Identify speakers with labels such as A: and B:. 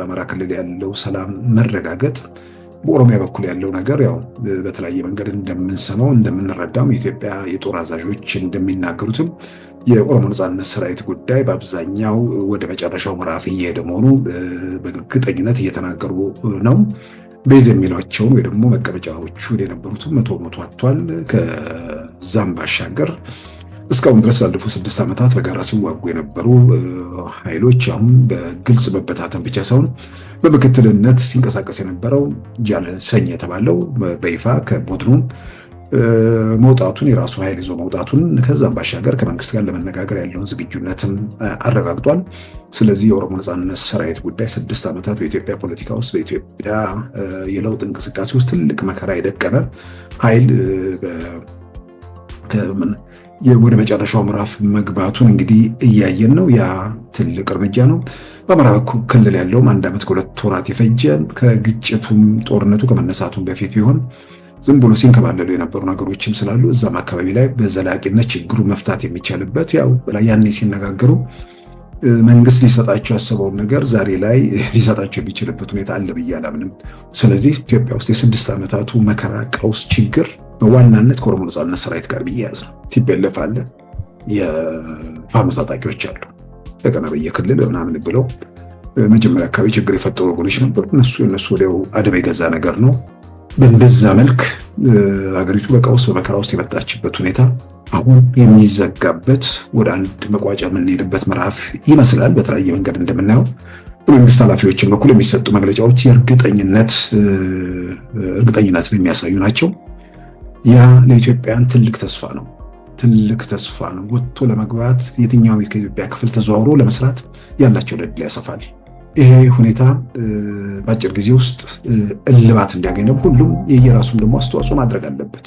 A: በአማራ ክልል ያለው ሰላም መረጋገጥ በኦሮሚያ በኩል ያለው ነገር ያው በተለያየ መንገድ እንደምንሰማው እንደምንረዳው የኢትዮጵያ የጦር አዛዦች እንደሚናገሩትም የኦሮሞ ነጻነት ሰራዊት ጉዳይ በአብዛኛው ወደ መጨረሻው ምዕራፍ እየሄደ መሆኑ በእርግጠኝነት እየተናገሩ ነው። ቤዝ የሚሏቸውን ወይ ደግሞ መቀመጫዎቹ የነበሩትም መቶ አጥቷል። ከዛም ባሻገር እስካሁን ድረስ ላለፉት 6 ዓመታት በጋራ ሲዋጉ የነበሩ ኃይሎች አሁን በግልጽ መበታተን ብቻ ሳይሆን በምክትልነት ሲንቀሳቀስ የነበረው ጃለሰኝ የተባለው በይፋ ከቡድኑ መውጣቱን የራሱ ኃይል ይዞ መውጣቱን ከዛም ባሻገር ከመንግስት ጋር ለመነጋገር ያለውን ዝግጁነትም አረጋግጧል። ስለዚህ የኦሮሞ ነጻነት ሰራዊት ጉዳይ 6 ዓመታት በኢትዮጵያ ፖለቲካ ውስጥ በኢትዮጵያ የለውጥ እንቅስቃሴ ውስጥ ትልቅ መከራ የደቀነ ኃይል ወደ መጨረሻው ምዕራፍ መግባቱን እንግዲህ እያየን ነው። ያ ትልቅ እርምጃ ነው። በአማራ ክልል ያለውም 1 ዓመት ከ2 ወራት የፈጀ ከግጭቱም ጦርነቱ ከመነሳቱም በፊት ቢሆን ዝም ብሎ ሲንከባለሉ የነበሩ ነገሮችም ስላሉ እዛም አካባቢ ላይ በዘላቂነት ችግሩ መፍታት የሚቻልበት ያው ያኔ ሲነጋገሩ መንግስት ሊሰጣቸው ያሰበውን ነገር ዛሬ ላይ ሊሰጣቸው የሚችልበት ሁኔታ አለ ብዬ አላምንም። ስለዚህ ኢትዮጵያ ውስጥ የ6 ዓመታቱ መከራ፣ ቀውስ፣ ችግር በዋናነት ከኦሮሞ ነጻነት ሰራዊት ጋር ቢያያዝ ነው። ቲፒኤልኤፍ አለ፣ የፋኖ ታጣቂዎች አሉ። ለቀና በየክልል ምናምን ብለው መጀመሪያ አካባቢ ችግር የፈጠሩ ወገኖች ነበሩ። እነሱ ወዲያው አደብ የገዛ ነገር ነው። በእንደዛ መልክ አገሪቱ በቀውስ በመከራ ውስጥ የመጣችበት ሁኔታ አሁን የሚዘጋበት ወደ አንድ መቋጫ የምንሄድበት ምዕራፍ ይመስላል። በተለያየ መንገድ እንደምናየው በመንግስት ኃላፊዎችን በኩል የሚሰጡ መግለጫዎች እርግጠኝነትን የሚያሳዩ ናቸው። ያ ለኢትዮጵያን ትልቅ ተስፋ ነው። ወጥቶ ለመግባት የትኛውም የኢትዮጵያ ክፍል ተዘዋውሮ ለመስራት ያላቸው ዕድል ያሰፋል። ይሄ ሁኔታ በአጭር ጊዜ ውስጥ እልባት እንዲያገኝ ሁሉም የየራሱን ደግሞ አስተዋጽኦ ማድረግ አለበት።